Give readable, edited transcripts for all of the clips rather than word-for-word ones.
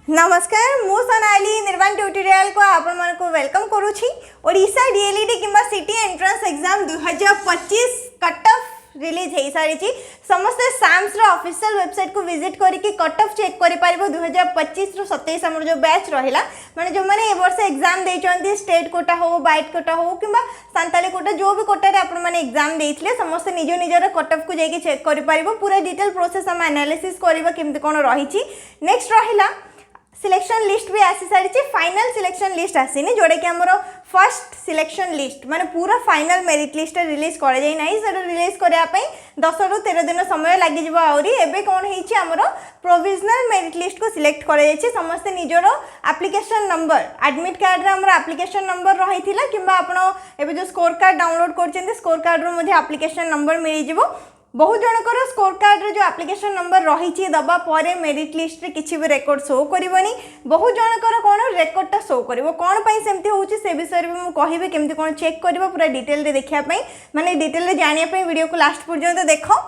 नमस्कार मु सोनाली निर्वाण ट्यूटोरियल को आपण मन को वेलकम करूछी। ओडिशा डीएलईडी किंबा CT entrance exam 2025 cut off release हो सारी समस्त साम्स ऑफिशियल वेबसाइट को विजिट करके कट ऑफ चेक कर पारिबो 2025 रु 27 हमर जो बैच रहिला माने जो माने ए वर्ष एग्जाम देइचंती स्टेट कोटा हो बाइट कोटा हो किंबा सांताली कोटा जो भी कोटा रे आपण माने एग्जाम देइथिले समस्त निज निजर कट ऑफ को जाके चेक कर पारिबो पूरा डिटेल प्रोसेस हम एनालिसिस करबो केमते कोन रहिछि। नेक्स्ट रहिला सिलेक्शन लिस्ट भी आसी सारी फाइनल सिलेक्शन लिस्ट आसीनी जोड़ा कि आमर फर्स्ट सिलेक्शन लिस्ट माने पूरा फाइनल मेरिट लिस्ट रिलीज कर जाई नाही से रिलीज करने 10 रु 13 दिन समय लगी आहरी एबे कौन होईछि आमर प्रोविजनल मेरिट लिस्ट को सिलेक्ट कर जाई समस्त निजर एप्लिकेशन नंबर एडमिट कार्ड रे आमर एप्लिकेशन नंबर रहिथिला किंबा आपण एबे जो स्कोर कार्ड डाउनलोड करछन्ते स्कोर कार्ड रो मध्ये एप्लिकेशन नंबर मिल जिवो। बहुत जनकर स्कोर कार्ड रे जो एप्लिकेशन नंबर रही दबा परे मेरिट लिस्ट रे किछि भी रेकर्ड शो करबनी बहुत जनकर कोन रेकर्ड टा शो करबो कोन पई सेमती होउची से विषय रे मु कहिबे केमती कोन चेक करबो पूरा डिटेल रे देखिया पई माने डिटेल रे जानिया पई वीडियो को लास्ट पर्यंत देखो।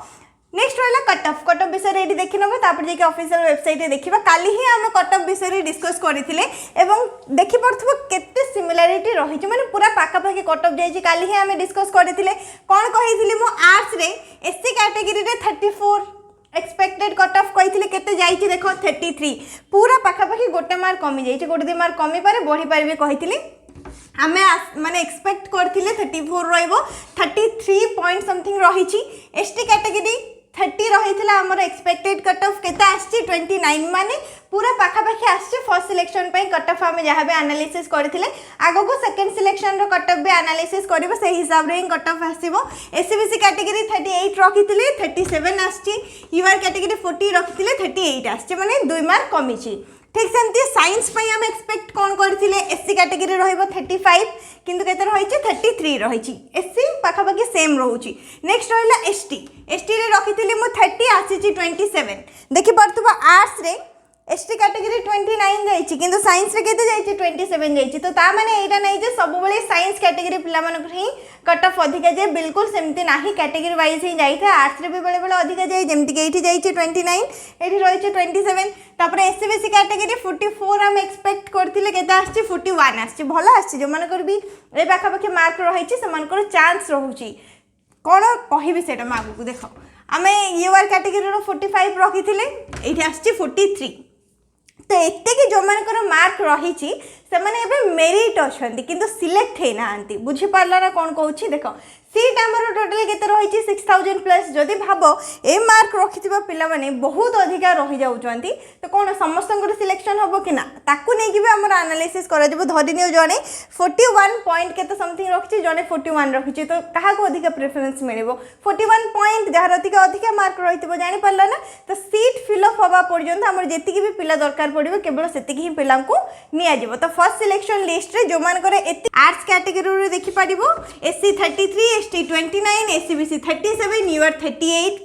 नेक्स्ट रहा कट ऑफ विषय ये देखी नब तापर जाके ऑफिशियल वेबसाइट रे देखिबा काली ही हम कट ऑफ विषय डिस्कस करथिले एवं देखि पड़थबो केते सिमिलरिटी रही माने पूरा पाका पाकी कट ऑफ जाई काली ही हम डिस्कस करथिले कोन कहिथिले मो आर्ट्स रे एससी कैटेगरी रे 34 एक्सपेक्टेड कट ऑफ कहिथिले केते जाईची देखो 33 पूरा पाका पाकी गोटे मार्क कमी जाईची गोटे दे मार्क कमी पारे बढ़ी पारे कहिथिले आमे माने एक्सपेक्ट करथिले 34 रहइबो 33 पॉइंट समथिंग रहिची। एसटी कैटेगरी 30 रहिथिला हमर एक्सपेक्टेड कट ऑफ केता आछि 29 माने पूरा पाखा पाखी आछि फर्स्ट सिलेक्शन पे कट ऑफ हम जहाँ भी एनालिसिस करथिले आगो को सेकंड सिलेक्शन रो कट ऑफ भी एनालिसिस करबो से हिसाब रे कट ऑफ आसीबो। एससीबीसी कैटेगरी 38 रखिथिले 37 आछि यूआर कैटेगरी 40 रखिथिले 38 आछि माने 2 मार्क कमिछि। ठीक सेमती साइंस पे हम एक्सपेक्ट कौन करथिले एससी कैटेगरी रहइबो 35 किंतु केते रहिछि 33 रहिछि एससी पाखा पाखी सेम रहउछि। नेक्स्ट रहिला एसटी रे रखिथिले मु 30 आसीछि 27 देखि पड़थबो आर्ट्स रे एसटी कैटेगरी 29 जाइछि किंतु साइंस रे केते जाइछि 27 जाइछि तो ता माने एटा नै जे सब बेले साइंस कैटेगरी पिला मानक ही कट ऑफ अधिका जे बिल्कुल सेमती नाही कैटेगरी वाइज ही जाई था आर्ट्स रे भी बेले बेले अधिका जाई जेमति के एठी जाइछि 29 एठी रहिछि 27 तापर एससीबीसी कैटेगरी 44 हम एक्सपेक्ट करथिले केते आछि 41 आछि भलो आछि जो मानकर भी ए पाखा पाखी मार्क रहिछि से मानकर चांस रहउछि कोन कहिबे सेटा मागु को देखो आमे यूआर कैटेगरी रो 45 रखिथिले एठी आछि 43 तो एते कि जो मानकर मार्क रही से माने एबे मेरिट अछंती किंतु सिलेक्ट हे नांती बुझी पारला ना कोन कहूची देखो सीट हमर टोटल केते रही 6000 प्लस जदि भाबो ए मार्क रखिथिबा पिला माने बहुत अधिका रही जाउचंती तो कोन समस्तंकर सिलेक्शन होबो कि ना ताकू नै कि हमर एनालिसिस करा जबो धरि नियो जने 41 पॉइंट केते समथिंग रखछि जने 41 रखछि तो काहा को अधिका प्रेफरेंस मिलेबो 41 पॉइंट जहार अधिका मार्क रहितबो जानि पारला ना तो सीट फिल अप होबा पर्यंत हमर जेति भी पिला दरकार पड़िबो केवल सेति ही पिला को निया जिवो तो फर्स्ट सिलेक्शन लिस्ट रे जो मान करे एति आर्ट्स कैटेगरी रे देखि पाडिबो SC 33 ST 29 SEBC 37 UR 38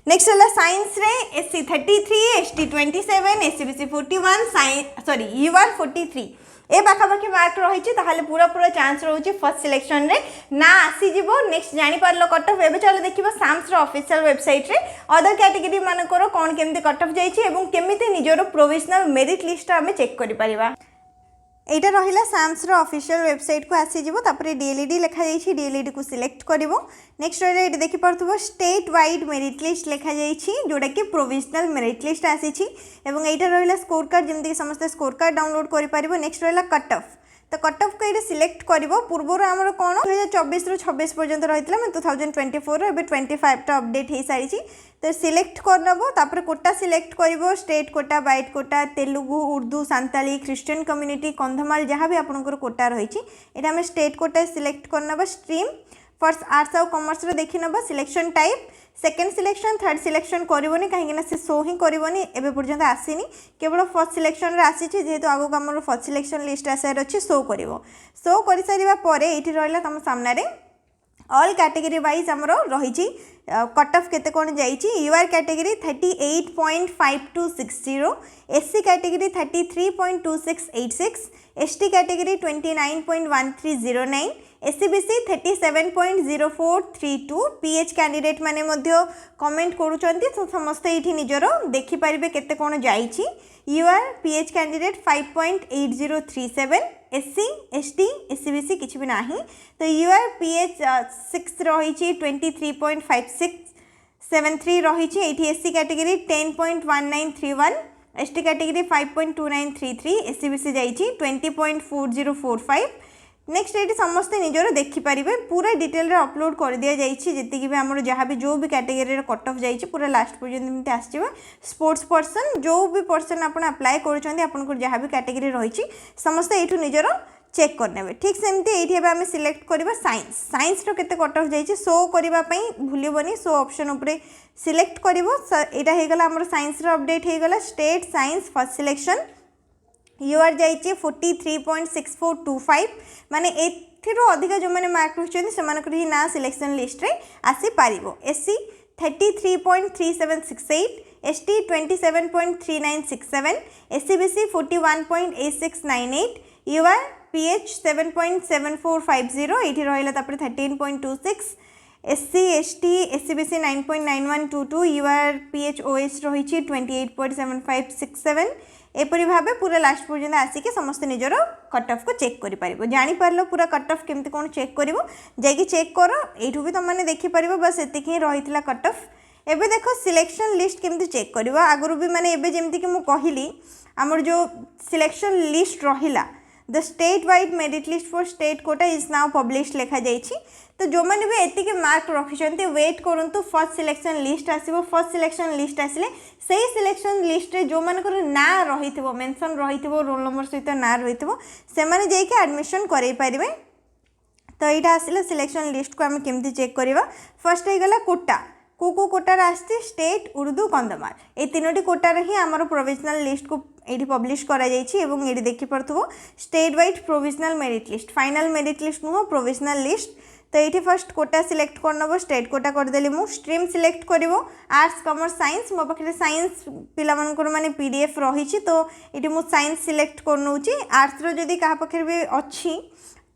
next है साइंस रे SC 33 ST 27 SEBC 41 science sorry UR 43 ए पाखा पाखी मार्क रही ताहले पूरा पूरा चांस रहउछि फर्स्ट सिलेक्शन रे ना आसी जिवो। नेक्स्ट जानि पारलो कट ऑफ एबे चलो देखिबो साम्स रो ऑफिशियल वेबसाइट रे अदर कैटेगरी मानकर कोन केमते कट ऑफ जाइछि एवं केमिते निजरो प्रोविजनल मेरिट लिस्ट हमें चेक करि परिबा। एटा रहिला साम्स रो ऑफिशियल वेबसाइट को आसी जिवो तापरे डीएलईडी लिखा जाइछि डीएलईडी को सिलेक्ट करिवो। नेक्स्ट रहिला एटा देखि पड़थबो स्टेट वाइड मेरिट लिस्ट लिखा जाइछि जोडा कि प्रोविजनल मेरिट लिस्ट आसीछि एवं एटा रहिला स्कोर कार्ड जेमति समस्त स्कोर कार्ड डाउनलोड करि परिबो। नेक्स्ट रहिला कट ऑफ तो कट ऑफ को ये सिलेक्ट करिवो पूर्वर आमर कोन 2024 रु 26 पर्यंत रहितला मैं 2024 रो एबे 25 टा अपडेट हे सारिछि तो सिलेक्ट करनबो तापर कोटा सिलेक्ट करिवो स्टेट कोटा बाइट quota Telugu Urdu Santali Christian community Kandhamal जहाँ भी आपनकर कोटा रहिछि एटा हम स्टेट कोटा सिलेक्ट करनबो स्ट्रीम फर्स्ट आर्ट्स और कॉमर्स रो देखि नबो selection type second selection third selection करबोनी कहीं ना से शो ही करबोनी एबे पर्यंत आसीनी केवल फर्स्ट सिलेक्शन रे आसी छि जेहेतु आगो हमर फर्स्ट सिलेक्शन लिस्ट आसार अछि शो करबो शो करि सारिबा परे एठी रहला तम सामने रे ऑल कैटेगरी वाइज हमरो रही कट ऑफ केते कोन जाइछि UR category 38.5260 SC category 33.2686 ST category 29.1309 SEBC 37.0432 PH candidate माने मध्य कमेंट करूचंती तो समस्त एठी निजरो देखि परिबे केते कोन जाइछि UR PH candidate 5.8037 SC ST SEBC किछि भी नाही तो यूआर पीएच 6 रहिछि 23.5673 रहिछि एठी SC category 10.1931 ST category 5.2933 SEBC जाइछि 20.4045 नेक्स्ट ये समस्ते निजर देखिपारे पूरा डिटेल रे अपलोड कर दिया जाइए जी भी आम जहाँ भी जो भी कैटेगरी कट ऑफ जाइए पूरा लास्ट पर्यटन आसो स्पोर्ट्स पर्सन जो भी पर्सन आप अप्लाई कर जहाँ भी कैटेगरी रही समस्ते ये निजर चेक करने ठीक सेमती ये आम सिलेक्ट करवा साइंस साइंस रो केते कट ऑफ जाइए शो करने भूलबनी शो ऑप्शन उपरे सिलेक्ट कर यहाँ होगला आम साइंस अपडेट होगला state science first selection UR जाइए 43.6425 माने एथिरो अधिक जो मैंने मार्क रखते से ना सिलेक्शन लिस्ट रे आसी पारिबो SC 33.3768 ST 27.3967 SEBC 41.8698 UR PH 7.7450 ये रहा 13.26 SC ST SEBC 9.9122 UR PH OS रही 28.7567 एपरी भाव पूरा लास्ट पर्यटन आसिक समस्त निजर कट ऑफ को चेक कर जापर पूरा कट ऑफ केमती कौन चेक कर जाकि चेक कर यू भी तुमने देखिपर बस एतिक ही रही कट ऑफ एबे देखो सिलेक्शन लिस्ट केमती चेक कर आगुरी भी माने एबे जेमती कि मुझे कहली आमर जो सिलेक्शन लिस्ट रहिला the state wide merit list for state quota is now publish लिखा जाइए तो जो मैंने भी एतिक मार्क रखिंट वेट करूँ फर्स्ट सिलेक्शन लिस्ट आसो फर्स्ट सिलेक्शन लिस्ट आसिले से सिलेक्शन लिस्ट रे जो मानकर ना रही मेंशन रही रोल नंबर सहित ना रही से मैंने जाइए एडमिशन करई पारे तो यहाँ आसिले सिलेक्शन लिस्ट को आम केमती चेक करवा फर्स्ट होगला कोटा को कोटार आसती स्टेट उर्दू कंधमाल ये तीनोटी कोटार ही आमर प्रोविजनल लिस्ट को ये पब्लिश करा ये देखिपो state wide provisional merit list final merit list नुह प्रोविजनल लिस्ट तो ये फर्स्ट कोटा सिलेक्ट करनब स्टेट कोटा करदेली मु स्ट्रीम सिलेक्ट कर आर्ट्स कॉमर्स साइंस मो पाखे साइंस पिला माने पीडीएफ रही तो ये मुझे साइंस सिलेक्ट करनौची आर्ट्स रो जदी कहा पाखे भी अच्छी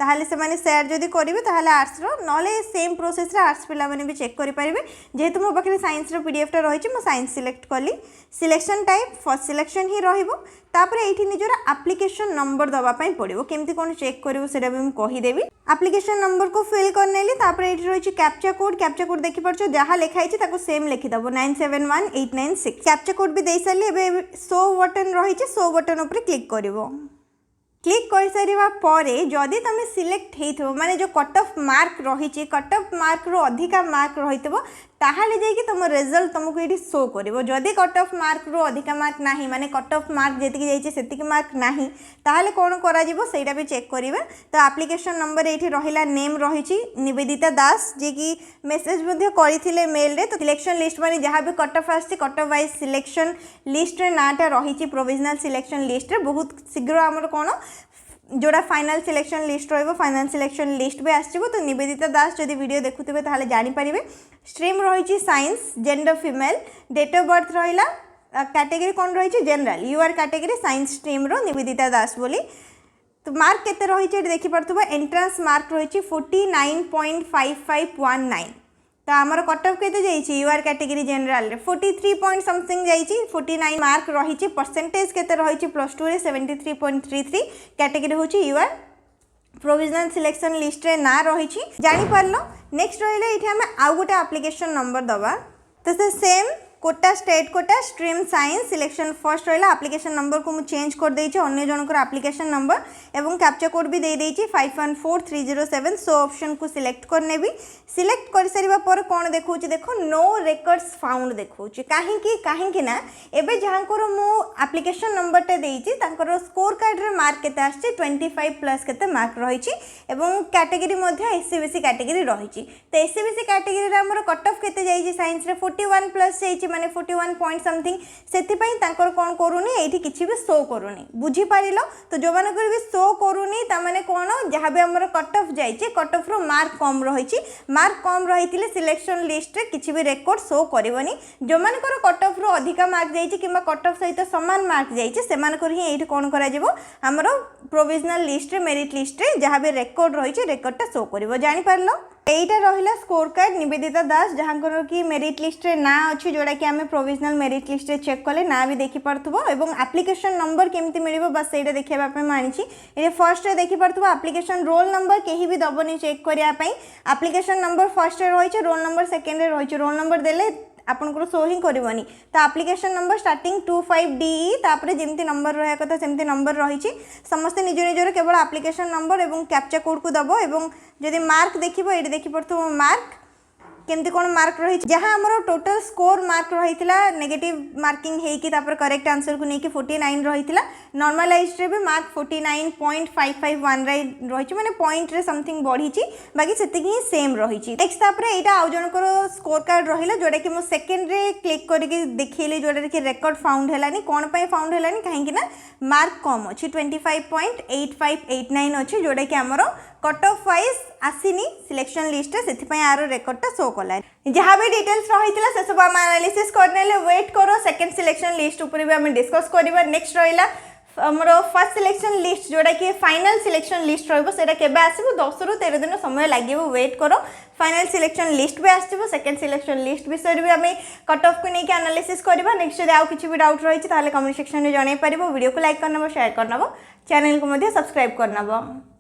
ताहले से माने शेयर जदी करिवे ताहले आर्ट्स रो नले सेम प्रोसेस रे आर्ट्स पिला माने भी चेक करि परिबे जेहेतु मो पाखे साइंस रो पीडीएफ टा रही मो साइंस सिलेक्ट कली सिलेक्शन टाइप फर्स्ट सिलेक्शन ही रहिबो तापर एठी निजर एप्लिकेशन नंबर दबा पई पड़िबो केमती कोन चेक करिवो सेटा भी हम कहि देबी एप्लिकेशन नंबर को फिल करनेली तापर एठी रही कैप्चा कोड देखि परछो जहा लिखा हिची ताको सेम लिखि दबो 971896 कैप्चा कोड भी देई साली एबे शो बटन रही शो बटन ऊपर क्लिक करिवो क्लिक कर सारिबा परे जदि तुम सिलेक्ट हो माने जो कट ऑफ मार्क रही कट ऑफ मार्क रो अधिका मार्क रही ताहले जाइए तुम रिजल्ट तुमको ये शो कर जदि कट ऑफ मार्क रो अधिका मार्क नहीं माने कट ऑफ मार्क जी जाइए से मार्क नहीं ताहले कौन करा सेटा भी चेक करिवे तो एप्लिकेशन नंबर ये रहिला नेम रही निवेदिता दास जी की मेसेज करते मेल रे तो सिलेक्शन लिस्ट माने जहाँ भी कट ऑफ आसी cut off wise selection list रे नाटा रही प्रोविजनल सिलेक्शन लिस्ट रे बहुत शीघ्र आमर कौन जोड़ा फाइनल सिलेक्शन लिस्ट रो फाइनल सिलेक्शन लिस्ट भी आसो तो निवेदिता दास जदि वीडियो देखुथे ताहले जानि परिबे स्ट्रीम रही science gender female date of birth रहिला कैटेगरी कौन रही general UR category science stream रो निवेदिता दास बोली तो मार्क केते रही देखि परथबो एंट्रेंस मार्क रही 49.5519 तो आमर कट ऑफ केते जाइए यूआर कैटेगरी जनरल रे 43 पॉइंट समथिंग जाइए 49 मार्क रही परसेंटेज केते रही +2 रे 73.33 कैटेगरी होची यूआर प्रोविजनल सिलेक्शन लिस्ट रे ना रही जानि पारलो नेक्स्ट रहिले इथे हम आउ गोटे एप्लिकेशन नंबर दबा तो से same quota state quota stream science selection first रहा एप्लिकेशन नंबर को मुझे चेंज कर देइछि अन्य जनकर एप्लिकेशन नंबर एवं कैप्चा कोड भी दे देइछि 514307 सो ऑप्शन को सिलेक्ट करने भी सिलेक्ट कर सारिबा पर कोन देखौछि देखो नो रेकॉर्ड्स फाउंड देखौछि काहे ना एबे जहाँकर मु एप्लिकेशन नंबरटा देइछि तांकर स्कोर कार्ड रे मार्क केते आछि 25 प्लस केते मार्क रहिछि एवं कैटेगरी मध्ये एससीबीसी कैटेगरी रहिछि तो एससीबीसी कैटेगरी रे हमर कट ऑफ केते जाइछि साइंस रे 41 प्लस जाइछि माने 41 पॉइंट समथिंग सेति पई तांकर कोन करूनी एठी किछि भी शो करूनी बुझी पारिलो तो जो मानकर भी शो करूनी ता माने कोन जहां भी हमर कट ऑफ जाईचे कट ऑफ रो मार्क कम रहिछि मार्क कम रहितिले सिलेक्शन लिस्ट रे किछि भी रेकॉर्ड शो करबनी जो मानकर कट ऑफ रो अधिका मार्क जाईचे किबा कट ऑफ सहित समान मार्क जाईचे से मानकर ही एठी कोन करा जेबो हमर प्रोविजनल लिस्ट रे मेरिट लिस्ट रे जहां भी रेकॉर्ड रहिछि रेकॉर्ड टा शो करबो जानि पारलो एटा रहिला स्कोर कार्ड निवेदिता दास जहांकर की मेरिट लिस्ट रे ना अछि जोडा कि हमें प्रोविजनल मेरिट लिस्ट रे चेक कले ना भी देखि परथबो एवं एप्लीकेशन नंबर केमति मिलिबो बस एटा देखिबा पे मानिछि ए फर्स्ट रे देखि परथबो एप्लीकेशन रोल नंबर केही भी दबनी चेक करिया पई एप्लीकेशन नंबर फर्स्ट रे रहिछि रोल नंबर सेकंड रे रहिछि रोल नंबर देले आपन शो ही करबनी तो एप्लीकेशन नंबर स्टार्टिंग 25DE तापर जेमती नंबर रहा कथा सेमती नंबर रही समस्त निज निजर केवल एप्लीकेशन नंबर एवं कैप्चा कोड को दबो एवं जदि मार्क देखिबो एठी देखि पड़तो मार्क केमती कोन मार्क रही जहाँ आमर टोटल स्कोर मार्क रही नेगेटिव मार्किंग हेकी तापर करेक्ट आंसर को लेकिन 49 रही नॉर्मलाइज्ड रे भी मार्क 49.551 रही माने पॉइंट रे समथिंग बढ़ी बाकी सेति ही सेम रही नेक्स्ट तापर एटा आउ जनकर स्कोर कार्ड रहिला जोडा कि मो सेकंड रे क्लिक करके देखिले जोडा कि रेकॉर्ड फाउंड हेलानी कोन पई फाउंड हेलानी काहे कि ना मार्क कम अछि 25.8589 अछि जोडा कि हमरो कट ऑफ वाइज आसीनी सिलेक्शन लिस्ट से आर रेकॉर्ड टा शो कला जहाँ भी डिटेल्स रही से सब आम एनालिसिस करने वेट करो सेकंड सिलेक्शन लिस्ट ऊपर भी आम डिस्कस करबा नेक्स्ट रहिला हमर फर्स्ट सिलेक्शन लिस्ट जोड़ा कि फाइनल सिलेक्शन लिस्ट रहिबो सेटा केबे आसीबो 10 रु 13 दिन समय लागिबो वेट करो फाइनल सिलेक्शन लिस्ट भी आसीबो सेकंड सिलेक्शन लिस्ट विषय भी आम कट ऑफ को लेके एनालिसिस करबा नेक्स्ट जदि आउ किछि भी डाउट रही ताले कमेंट सेक्शन में जणाई परिबो वीडियो को लाइक करनबो शेयर करनबो चैनल को मध्य सब्सक्राइब करनबो।